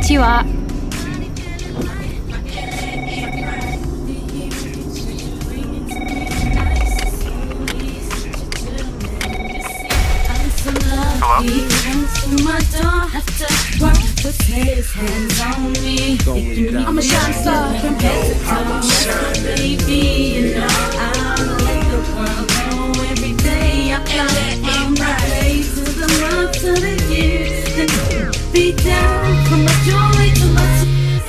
ちは。Hello? I'm a shine star from head to toe, baby. You know I'll let the world know every day I fly from the day to the month to the year. Then be down from my joy to my tears.